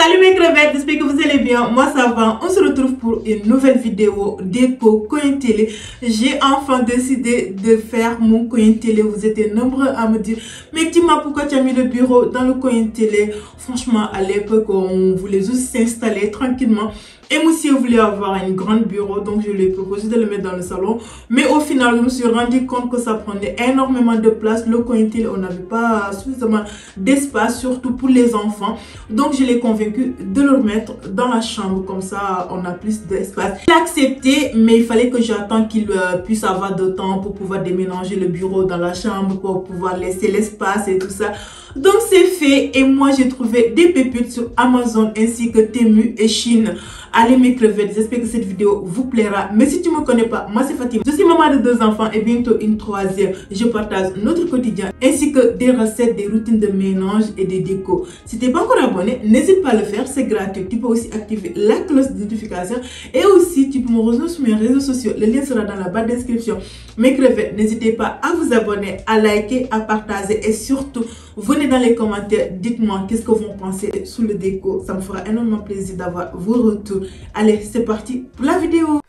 Salut mes crevettes, j'espère que vous allez bien. Moi ça va, on se retrouve pour une nouvelle vidéo d'éco Coin Télé. J'ai enfin décidé de faire mon Coin Télé. Vous étiez nombreux à me dire, mais dis-moi pourquoi tu as mis le bureau dans le Coin Télé. Franchement, à l'époque, on voulait juste s'installer tranquillement. Et monsieur voulait avoir un grand bureau, donc je lui ai proposé de le mettre dans le salon. Mais au final, je me suis rendu compte que ça prenait énormément de place. Le Coin Télé, on n'avait pas suffisamment d'espace, surtout pour les enfants. Donc je l'ai convaincu de le remettre dans la chambre, comme ça on a plus d'espace. Il a accepté, mais il fallait que j'attende qu'il puisse avoir de temps pour pouvoir déménager le bureau dans la chambre, pour pouvoir laisser l'espace et tout ça. Donc c'est fait, et moi j'ai trouvé des pépites sur Amazon ainsi que Temu et Chine. Allez mes crevettes, j'espère que cette vidéo vous plaira. Mais si tu ne me connais pas, moi c'est Fatima. Je suis maman de 2 enfants et bientôt une 3e. Je partage notre quotidien ainsi que des recettes, des routines de ménage et des décos. Si tu n'es pas encore abonné, n'hésite pas à le faire, c'est gratuit. Tu peux aussi activer la cloche de notification et aussi tu peux me rejoindre sur mes réseaux sociaux. Le lien sera dans la barre de description. Mes crevettes, n'hésitez pas à vous abonner, à liker, à partager et surtout, venez dans les commentaires, dites-moi qu'est-ce que vous pensez sur le déco. Ça me fera énormément plaisir d'avoir vos retours. Allez, c'est parti pour la vidéo.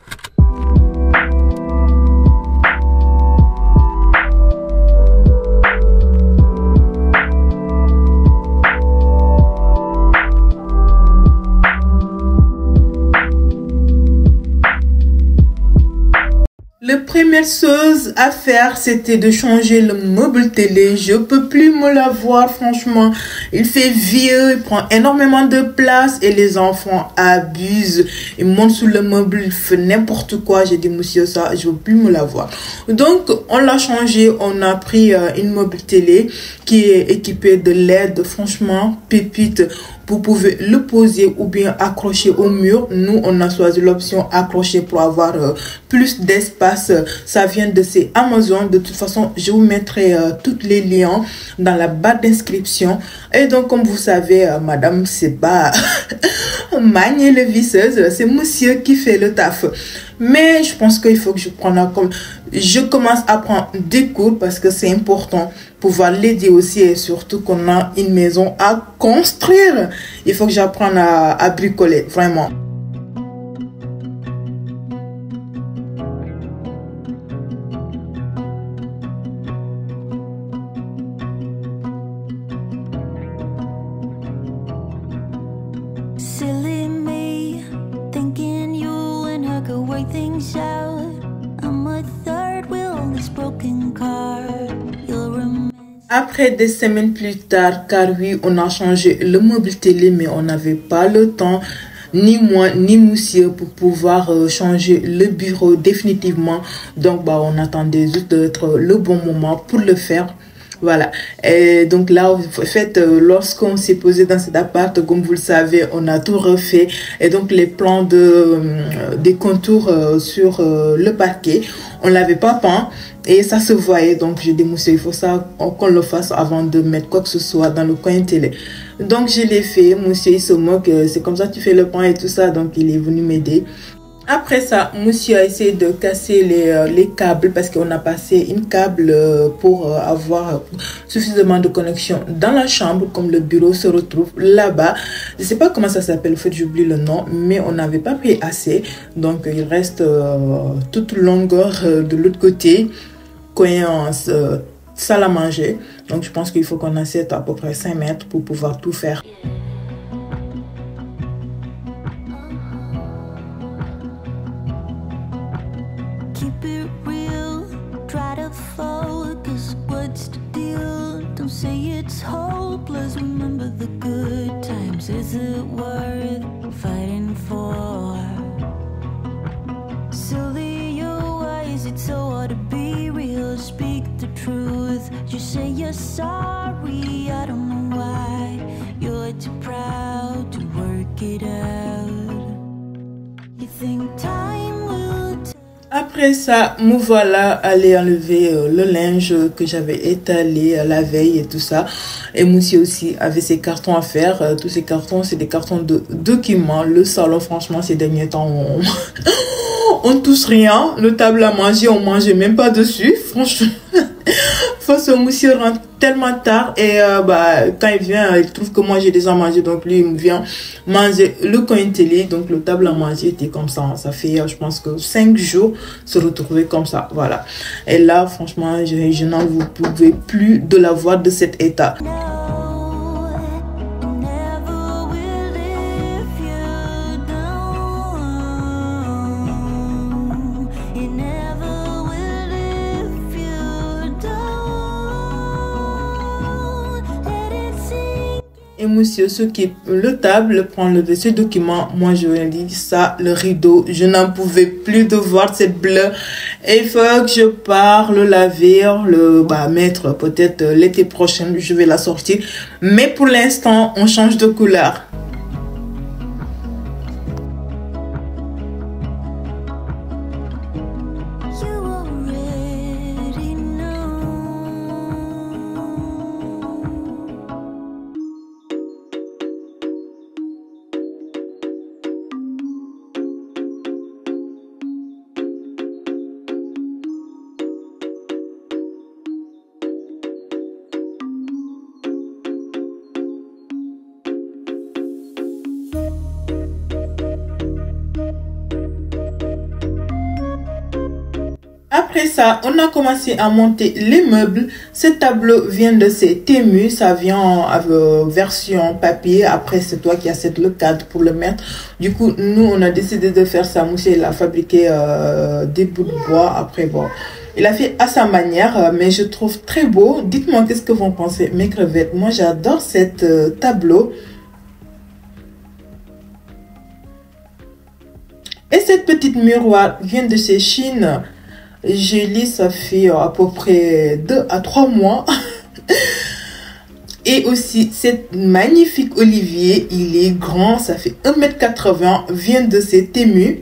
La première chose à faire, c'était de changer le meuble télé. Je peux plus me la voir, franchement. Il fait vieux, il prend énormément de place et les enfants abusent. Ils montent sous le meuble, ils font n'importe quoi. J'ai dit, monsieur, ça, je veux plus me la voir. Donc, on l'a changé. On a pris une meuble télé qui est équipée de LED, franchement, pépite. Vous pouvez le poser ou bien accrocher au mur. Nous, on a choisi l'option accrocher pour avoir plus d'espace. Ça vient de chez Amazon. De toute façon, je vous mettrai tous les liens dans la barre d'inscription. Et donc, comme vous savez, madame, c'est pas manier le visseuse. C'est monsieur qui fait le taf. Mais je pense qu'il faut que je commence à prendre des cours parce que c'est important pouvoir l'aider aussi et surtout qu'on a une maison à construire. Il faut que j'apprenne à bricoler, vraiment. Silly me, thinking you and her could work things out. I'm a third wheel on this broken car. Après des semaines plus tard, car oui, on a changé le meuble télé, mais on n'avait pas le temps, ni moi, ni monsieur, pour pouvoir changer le bureau définitivement. Donc, on attendait juste d'être le bon moment pour le faire. Voilà. Et donc là, en fait, lorsqu'on s'est posé dans cet appart, comme vous le savez, on a tout refait. Et donc, les plans des contours sur le parquet, on l'avait pas peint. Et ça se voyait. Donc, j'ai dit, monsieur, il faut ça qu'on le fasse avant de mettre quoi que ce soit dans le coin télé. Donc, je l'ai fait. Monsieur, il se moque. C'est comme ça que tu fais le pain et tout ça. Donc, il est venu m'aider. Après ça, monsieur a essayé de casser les câbles parce qu'on a passé une câble pour avoir suffisamment de connexion dans la chambre, comme le bureau se retrouve là-bas. Je ne sais pas comment ça s'appelle, en fait j'oublie le nom, mais on n'avait pas pris assez. Donc il reste toute longueur de l'autre côté, coin salle à manger. Donc je pense qu'il faut qu'on assiette à peu près 5 mètres pour pouvoir tout faire. Keep it real, try to focus, what's the deal? Don't say it's hopeless, remember the good times. Is it worth fighting for? Silly you, why is it so hard to be real? Speak the truth, just say you're sorry. I don't know why you're too proud to work it out. You think time will take. Après ça, me voilà allé enlever le linge que j'avais étalé la veille et tout ça. Et monsieur aussi avait ses cartons à faire. Tous ces cartons, c'est des cartons de documents. Le salon, franchement, ces derniers temps, on touche rien. Le table à manger, on mangeait même pas dessus. fois ce monsieur rentre tellement tard et quand il vient, il trouve que moi j'ai déjà mangé, donc lui il vient manger le coin télé. Donc le table à manger était comme ça fait je pense que 5 jours se retrouver comme ça, voilà. Et là franchement je n'en vous pouvais plus de la voir de cet état. Et monsieur s'occupe le table, prend ses documents. Moi je lui ai dit ça, le rideau, je n'en pouvais plus de voir cette bleue. Et il faut que je pars le laver, le mettre peut-être l'été prochain, je vais la sortir. Mais pour l'instant, on change de couleur. Après ça, on a commencé à monter les meubles. Ce tableau vient de chez Temu, ça vient en version papier. Après, c'est toi qui achètes le cadre pour le mettre. Du coup, nous, on a décidé de faire ça. Monsieur, il a fabriqué des bouts de bois. Après, bon, il a fait à sa manière, mais je trouve très beau. Dites-moi, qu'est-ce que vous en pensez, mes crevettes? Moi, j'adore cet tableau. Et cette petite miroir vient de chez Chine. J'ai lu, ça fait à peu près 2 à 3 mois. Et aussi, cette magnifique olivier, il est grand, ça fait 1,80 m, vient de chez Temu.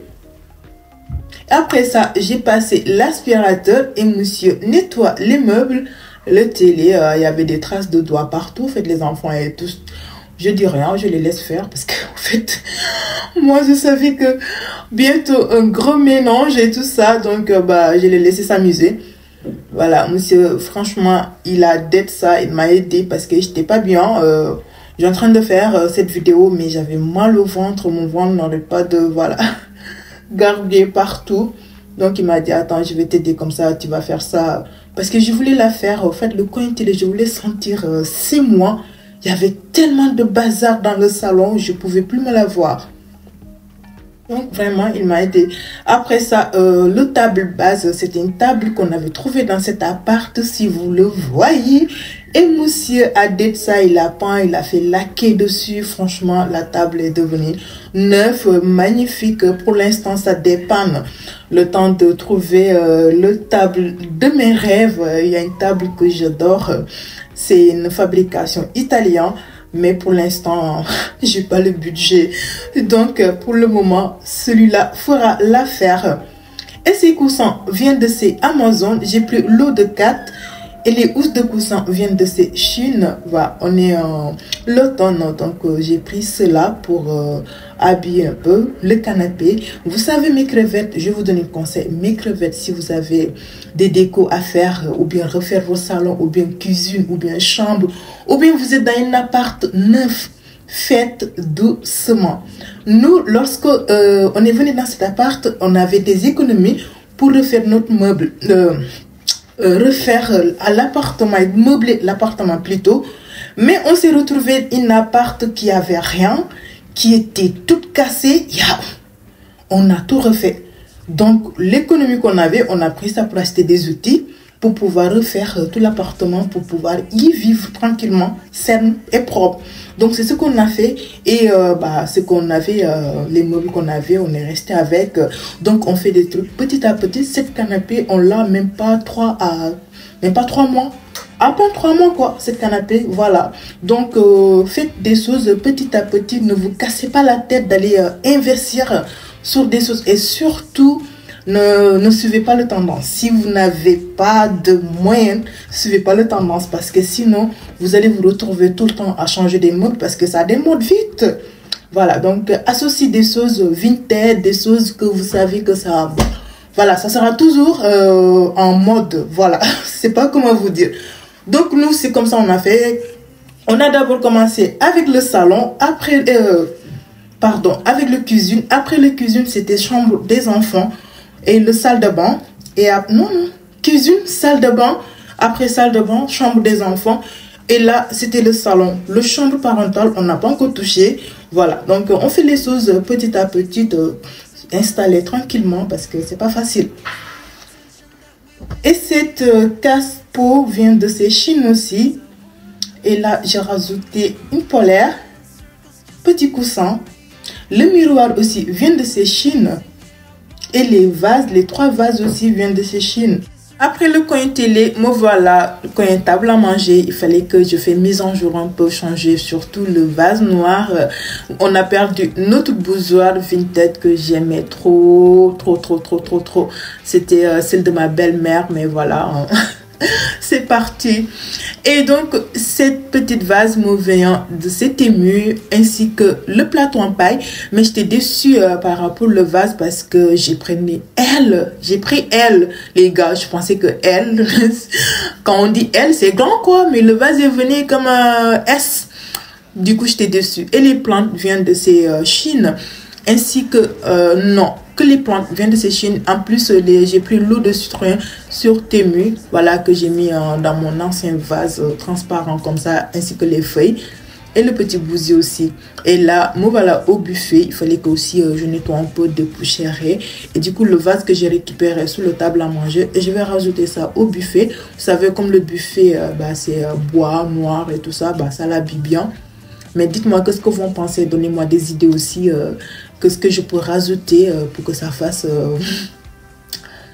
Après ça, j'ai passé l'aspirateur et monsieur nettoie les meubles. Le télé, il y avait des traces de doigts partout. En fait, les enfants et tous, je dis rien, je les laisse faire parce que en fait, moi je savais que bientôt un gros mélange et tout ça, donc je l'ai laissé s'amuser. Voilà, monsieur, franchement, il a d'être ça, il m'a aidé parce que j'étais pas bien. J'ai en train de faire cette vidéo, mais j'avais mal au ventre, mon ventre n'aurait pas de, voilà, garder partout. Donc il m'a dit, attends, je vais t'aider comme ça, tu vas faire ça. Parce que je voulais la faire, en fait, le coin télé, je voulais sentir, c'est moi. Il y avait tellement de bazar dans le salon, je ne pouvais plus me la voir. Donc vraiment, il m'a aidé. Après ça, le table base, c'était une table qu'on avait trouvée dans cet appart, si vous le voyez. Et monsieur a dit ça, il a peint, il a fait laquer dessus. Franchement, la table est devenue neuve, magnifique. Pour l'instant, ça dépanne. Le temps de trouver le table de mes rêves. Il y a une table que j'adore. C'est une fabrication italienne. Mais pour l'instant, j'ai pas le budget. Donc, pour le moment, celui-là fera l'affaire. Et ces coussins viennent de chez Amazon. J'ai pris l'eau de 4. Et les housses de coussins viennent de chez Chine. Voilà, on est en l'automne, donc j'ai pris cela pour habiller un peu le canapé. Vous savez, mes crevettes, je vais vous donner un conseil. Mes crevettes, si vous avez des décos à faire, ou bien refaire vos salons, ou bien cuisine, ou bien chambre, ou bien vous êtes dans un appart neuf, faites doucement. Nous, lorsque on est venu dans cet appart, on avait des économies pour refaire notre meuble. Refaire à l'appartement et meubler l'appartement plutôt, mais on s'est retrouvé un appart qui avait rien, qui était tout cassé. On a tout refait. Donc l'économie qu'on avait, on a pris ça pour acheter des outils pour pouvoir refaire tout l'appartement, pour pouvoir y vivre tranquillement, sain et propre. Donc c'est ce qu'on a fait. Et ce qu'on avait, les meubles qu'on avait, on est resté avec. Donc on fait des trucs petit à petit. Cette canapé, on l'a même pas 3 mois. À peine 3 mois quoi, cette canapé, voilà. Donc faites des choses petit à petit. Ne vous cassez pas la tête d'aller investir sur des choses. Et surtout, ne suivez pas le tendance. Si vous n'avez pas de moyens, ne suivez pas le tendance, parce que sinon vous allez vous retrouver tout le temps à changer des modes, parce que ça démode vite. Voilà, donc associez des choses vintage, des choses que vous savez que ça, voilà, ça sera toujours en mode, voilà. C'est pas comment vous dire. Donc nous, c'est comme ça on a fait. On a d'abord commencé avec le salon, après, avec le cuisine. Après le cuisine, c'était chambre des enfants et le salle de bain. Et non, cuisine, salle de bain. Après salle de bain, chambre des enfants. Et là, c'était le salon. Le chambre parentale, on n'a pas encore touché. Voilà, donc on fait les choses petit à petit, installer tranquillement parce que c'est pas facile. Et cette casse-peau vient de chez Chine aussi. Et là, j'ai rajouté une polaire, petit coussin. Le miroir aussi vient de chez Chine. Et les vases, les 3 vases aussi viennent de chez Chine. Après le coin télé, me voilà, le coin table à manger. Il fallait que je fasse mise en jour un peu, changer surtout le vase noir. On a perdu notre bougeoir vintage que j'aimais trop. C'était celle de ma belle-mère, mais voilà. C'est parti. Et donc cette petite vase me vient de cet ému ainsi que le plateau en paille, mais j'étais déçue par rapport au vase parce que j'ai pris L, les gars. Je pensais que L, quand on dit L c'est grand quoi, mais le vase est venu comme un S. Du coup j'étais déçue. Et les plantes viennent de ces Chine ainsi que non, que les plantes viennent de ces Chine. En plus, j'ai pris l'eau de citron sur Temu, voilà, que j'ai mis dans mon ancien vase transparent comme ça, ainsi que les feuilles et le petit bousier aussi. Et là, me voilà au buffet. Il fallait que aussi je nettoie un peu de poussière. Et du coup, le vase que j'ai récupéré sur le table à manger, et je vais rajouter ça au buffet. Vous savez, comme le buffet, c'est bois noir et tout ça, ça l'habille bien. Mais dites-moi qu'est-ce que vous en pensez. Donnez-moi des idées aussi. Qu'est-ce que je peux rajouter pour que ça fasse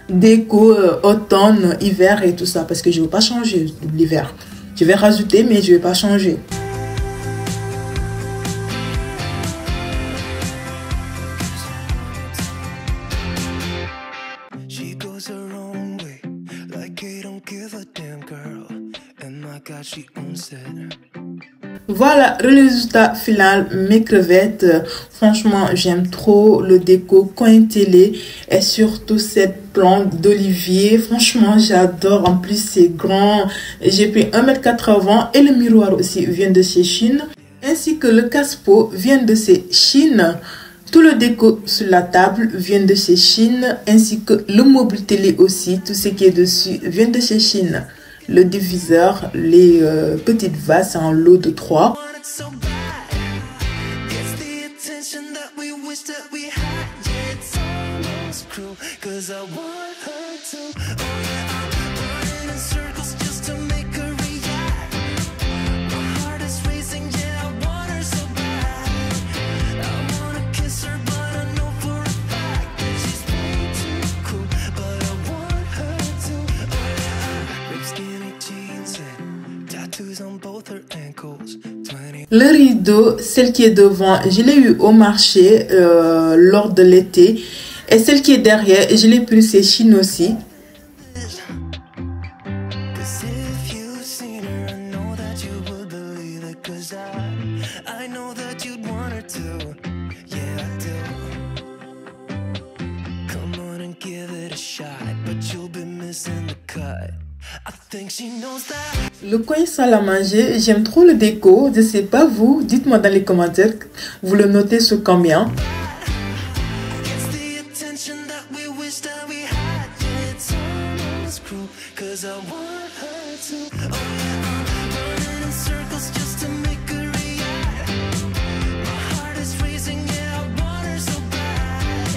déco automne, hiver et tout ça. Parce que je ne veux pas changer l'hiver. Je vais rajouter mais je ne vais pas changer. Voilà le résultat final, mes crevettes. Franchement, j'aime trop le déco coin télé et surtout cette plante d'olivier. Franchement, j'adore. En plus, c'est grand. J'ai pris 1,80 m et le miroir aussi vient de chez Chine. Ainsi que le casse-peau vient de chez Chine. Tout le déco sur la table vient de chez Chine. Ainsi que le meuble télé aussi. Tout ce qui est dessus vient de chez Chine. Le diviseur, les petites vases en lot de 3. Le rideau, celle qui est devant, je l'ai eu au marché lors de l'été. Et celle qui est derrière, je l'ai pris chez Chine aussi. Le coin salle à manger, j'aime trop le déco. Je sais pas vous, dites-moi dans les commentaires, vous le notez sur combien.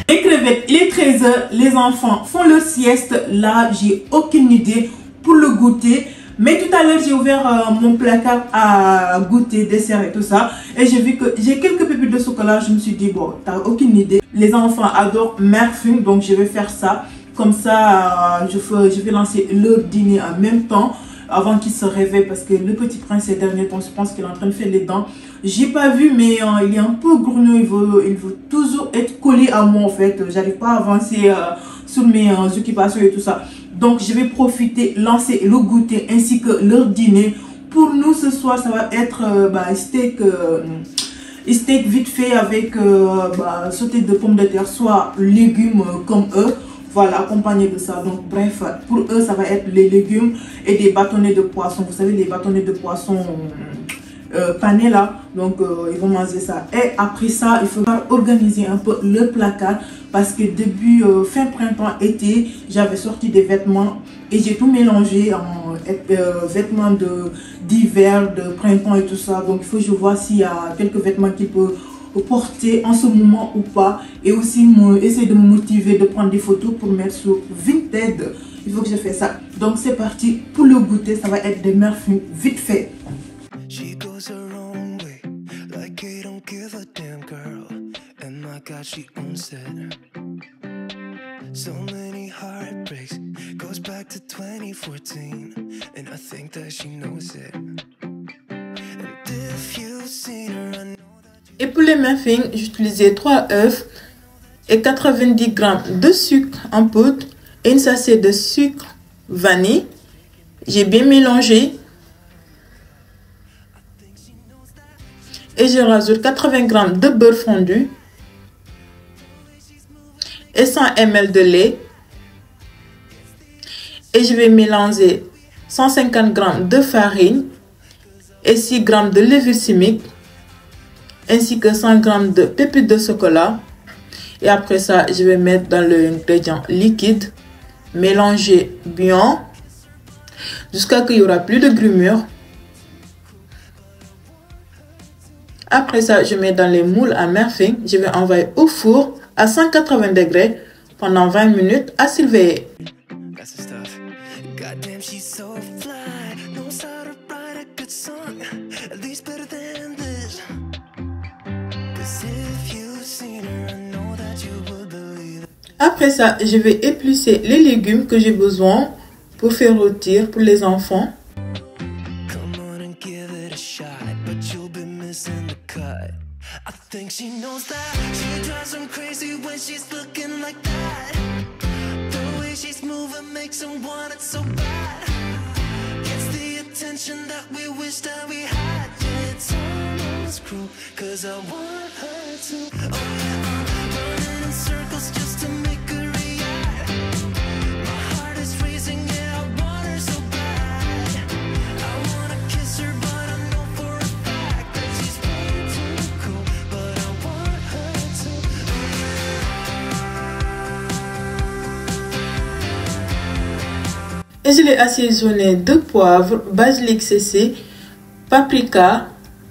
Les crevettes, il est 13 h, les enfants font leur sieste. Là, j'ai aucune idée pour le goûter. Mais tout à l'heure, j'ai ouvert mon placard à goûter, dessert et tout ça. Et j'ai vu que j'ai quelques pépites de chocolat. Je me suis dit, bon, t'as aucune idée. Les enfants adorent Merfum, donc je vais faire ça. Comme ça, je vais lancer leur dîner en même temps. Avant qu'il se réveille, parce que le petit prince ces derniers temps, je pense qu'il est en train de faire les dents. J'ai pas vu, mais il est un peu grognon. Il veut toujours être collé à moi en fait. J'arrive pas à avancer sur mes occupations et tout ça. Donc je vais profiter, lancer le goûter ainsi que leur dîner. Pour nous ce soir, ça va être steak vite fait avec sauté de pommes de terre, soit légumes comme eux. Voilà, accompagné de ça. Donc bref, pour eux ça va être les légumes et des bâtonnets de poisson. Vous savez, les bâtonnets de poisson panés là. Donc ils vont manger ça. Et après ça, il faudra organiser un peu le placard, parce que début fin printemps été, j'avais sorti des vêtements et j'ai tout mélangé en vêtements d'hiver, de printemps et tout ça. Donc il faut que je vois s'il y a quelques vêtements qui peuvent porter en ce moment ou pas, et aussi essayer de me motiver de prendre des photos pour mettre sur Vinted. Il faut que je fasse ça. Donc c'est parti pour le goûter. Ça va être des Murphy vite fait. She goes her own way, like I don't give a damn girl. And my God, she owns it. So many heartbreaks, goes back to 2014, and I think that she knows it. And if you've seen her, I know. Et pour les muffins, j'utilisais 3 œufs et 90 g de sucre en poudre et une sachet de sucre vanille. J'ai bien mélangé et je rajoute 80 g de beurre fondu et 100 ml de lait, et je vais mélanger 150 g de farine et 6 g de levure chimique, ainsi que 100 g de pépites de chocolat. Et après ça, je vais mettre dans l'ingrédient liquide, mélanger bien jusqu'à qu'il n'y aura plus de grumure. Après ça, je mets dans les moules à Murphy. Je vais envoyer au four à 180 degrés pendant 20 minutes à surveiller. Après ça, je vais éplucher les légumes que j'ai besoin pour faire rôtir pour les enfants. Et je l'ai assaisonné de poivre, basilic séché, paprika,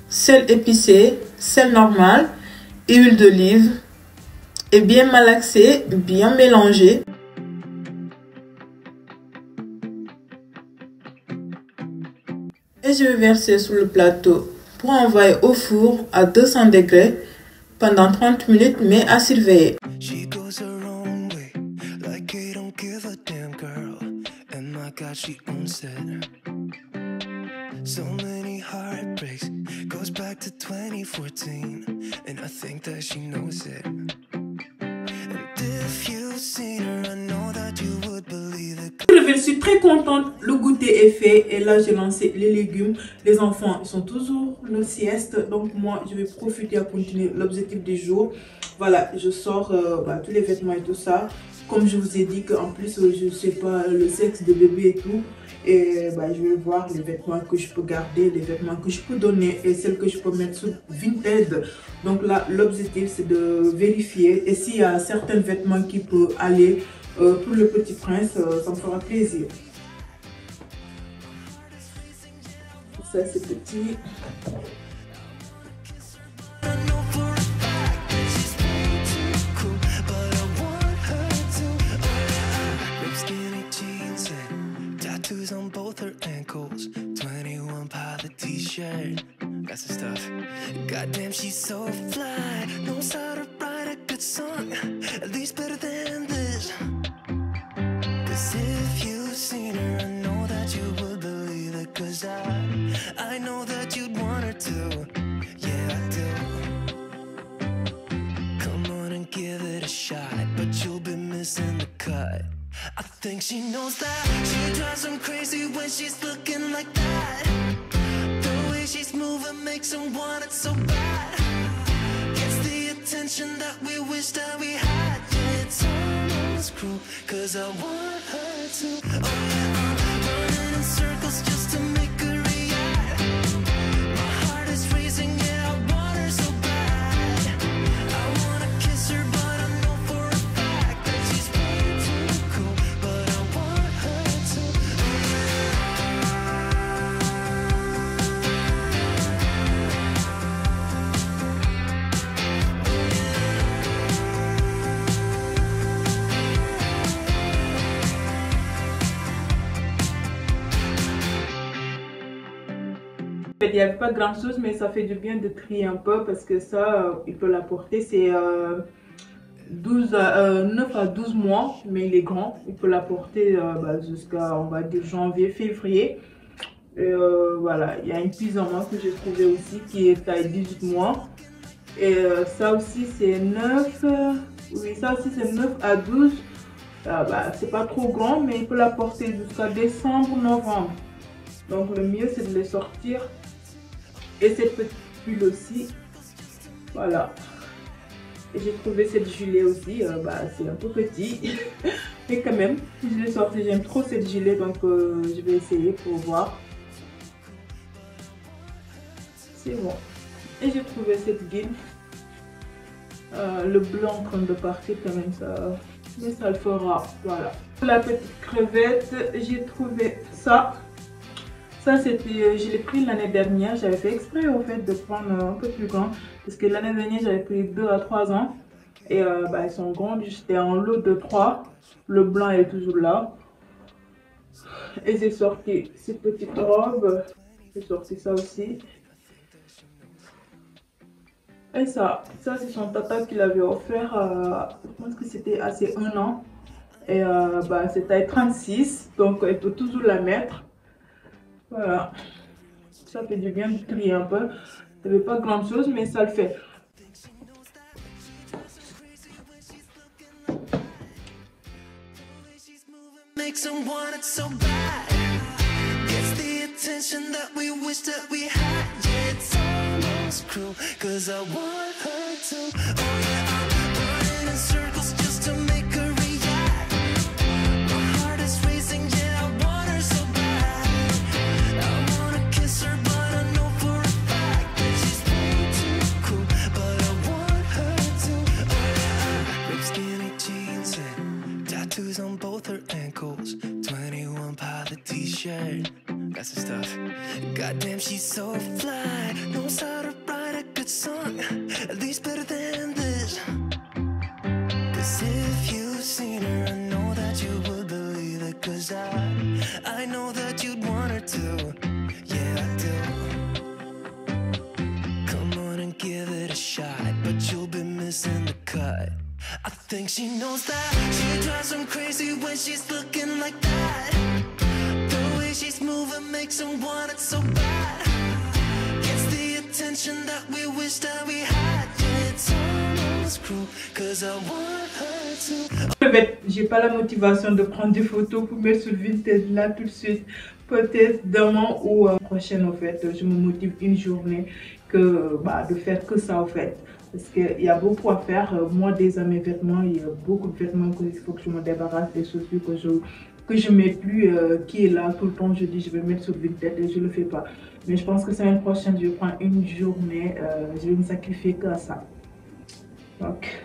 sel épicé, sel normal, huile d'olive, et bien malaxé, bien mélangé. Et je vais verser sur le plateau pour envoyer au four à 200 degrés pendant 30 minutes, mais à surveiller. God, she owns it. So many heartbreaks, goes back to 2014, and I think that she knows it. And if you've seen her, I know that you would believe it. Je suis très contente, le goûter est fait et là j'ai lancé les légumes. Les enfants ils sont toujours le sieste, donc moi je vais profiter à continuer l'objectif du jour. Voilà, je sors tous les vêtements et tout ça. Comme je vous ai dit qu'en plus je ne sais pas le sexe de bébé et tout, et je vais voir les vêtements que je peux garder, les vêtements que je peux donner et celles que je peux mettre sur Vinted. Donc là l'objectif c'est de vérifier, et s'il y a certains vêtements qui peuvent aller pour le petit prince, ça me fera plaisir. Ça c'est petit. On both her ankles, 21 pilot t-shirt, that's the stuff. Goddamn, she's so fly, knows how to write a good song, at least better than this. Cause if you've seen her, I know that you would believe it. Cause I know that you'd want her to, yeah I do. Come on and give it a shot, but you'll be missing the cut. I think she knows that. She drives him crazy when she's looking like that. The way she's moving makes him want it so bad. Gets the attention that we wish that we had. Yeah, it's almost crazy. cruel, cause I want her to. Oh yeah, I'm running in circles just to make her react. My heart is racing, yeah, I want her so bad. I wanna kiss her, but I know for a fact that she's way too cool, but I want her to. Il n'y avait pas grand chose, mais ça fait du bien de trier un peu parce que ça, il peut l'apporter. C'est 9 à 12 mois, mais il est grand. Il peut l'apporter jusqu'à, on va dire, janvier, février. Et voilà, il y a une pyjama que j'ai trouvé aussi qui est taille 18 mois. Et ça aussi, c'est 9. Oui, ça aussi, c'est 9 à 12. C'est pas trop grand, mais il peut l'apporter jusqu'à décembre, novembre. Donc, le mieux, c'est de les sortir. Et cette petite pull aussi, voilà. Et j'ai trouvé cette gilet aussi, c'est un peu petit, mais quand même, je l'ai sorti, j'aime trop cette gilet, donc je vais essayer pour voir. C'est bon. Et j'ai trouvé cette guine, le blanc en train de partir quand même, ça, mais ça le fera, voilà. Pour la petite crevette, j'ai trouvé ça. Ça, c'était, je l'ai pris l'année dernière. J'avais fait exprès au fait de prendre un peu plus grand. Parce que l'année dernière, j'avais pris 2 à 3 ans. Et ils sont grands. J'étais en lot de 3. Le blanc est toujours là. Et j'ai sorti cette petite robe. J'ai sorti ça aussi. Et ça c'est son tata qui l'avait offert. Je pense que c'était assez 1 an. Et c'est taille 36. Donc, elle peut toujours la mettre. Voilà, ça fait du bien de trier un peu. Ça ne fait pas grand chose, mais ça le fait. Makes them want it so bad. Gets the attention that we wish that we had. Yeah, it's almost cruel, cause I want her to. Oh yeah, I'm running in circles just to make her react. My heart is racing, yeah, I want her so bad. I wanna kiss her, but I know for a fact that she's way too cool, but I want her to. Oh yeah, ripped skinny jeans and tattoos on both her ankles. 21 Pilot t-shirt, got some stuff. Goddamn, she's so fly, knows how to write a good song, at least better than this. Cause if you've seen her, I know that you would believe it. Cause I know that you'd want her to. Yeah, I do. Come on and give it a shot, but you'll be missing the cut. I think she knows that. She drives them crazy when she's looking like that. The way she's moving makes them want it so bad. Gets the attention that we wish that we had. Yeah, it's almost cruel, cause I want her to. J'ai pas la motivation de prendre des photos pour mettre sur Vinted là tout de suite. Peut-être demain ou prochaine en fait. Je me motive une journée que de faire que ça en fait. Parce qu'il y a beaucoup à faire. Moi, déjà mes vêtements, il y a beaucoup de vêtements qu'il faut que je me débarrasse, des chaussures que je mets plus, qui est là tout le temps. Je dis je vais mettre sur Vinted et je le fais pas. Mais je pense que semaine prochaine, je vais prendre une journée. Je vais me sacrifier que à ça. Donc,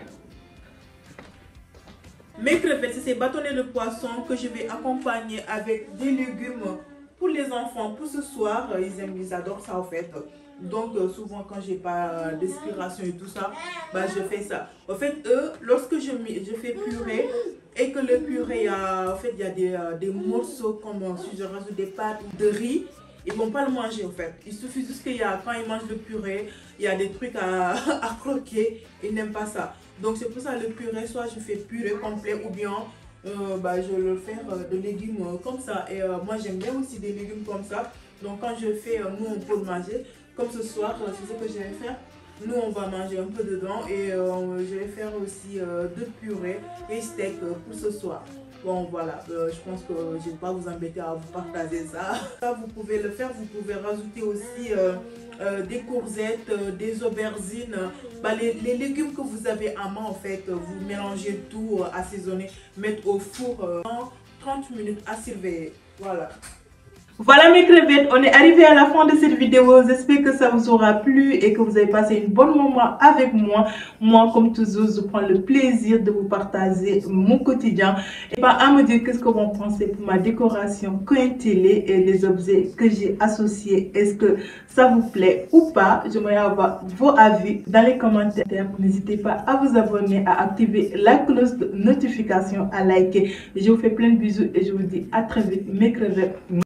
mes crevettes, c'est ces bâtonnets de poisson que je vais accompagner avec des légumes pour les enfants. Pour ce soir, ils adorent ça en fait. Donc souvent quand j'ai pas d'inspiration et tout ça, je fais ça. En fait, eux, lorsque je fais purée et que le purée, il y a des morceaux comme si je rajoute des pâtes ou de riz, ils vont pas le manger en fait. Il suffit juste quand ils mangent le purée, il y a des trucs à croquer, ils n'aiment pas ça. Donc c'est pour ça le purée, soit je fais purée complet ou bien je le fais de légumes comme ça. Et moi j'aime bien aussi des légumes comme ça. Donc quand je fais, nous on peut le manger. Comme ce soir, c'est ce que je vais faire. Nous on va manger un peu dedans et je vais faire aussi de purée et steak pour ce soir. Bon voilà, je pense que je ne vais pas vous embêter à vous partager ça. Ça, vous pouvez le faire, vous pouvez rajouter aussi des courgettes, des aubergines, les légumes que vous avez à main en fait. Vous mélangez tout, assaisonnez, mettez au four 30 minutes à surveiller. Voilà. Voilà mes crevettes, on est arrivé à la fin de cette vidéo. J'espère que ça vous aura plu et que vous avez passé une bonne moment avec moi. Moi, comme toujours, je prends le plaisir de vous partager mon quotidien. Et pas à me dire qu'est-ce que vous pensez pour ma décoration coin télé et les objets que j'ai associés. Est-ce que ça vous plaît ou pas? J'aimerais avoir vos avis dans les commentaires. N'hésitez pas à vous abonner, à activer la cloche de notification, à liker. Je vous fais plein de bisous et je vous dis à très vite mes crevettes.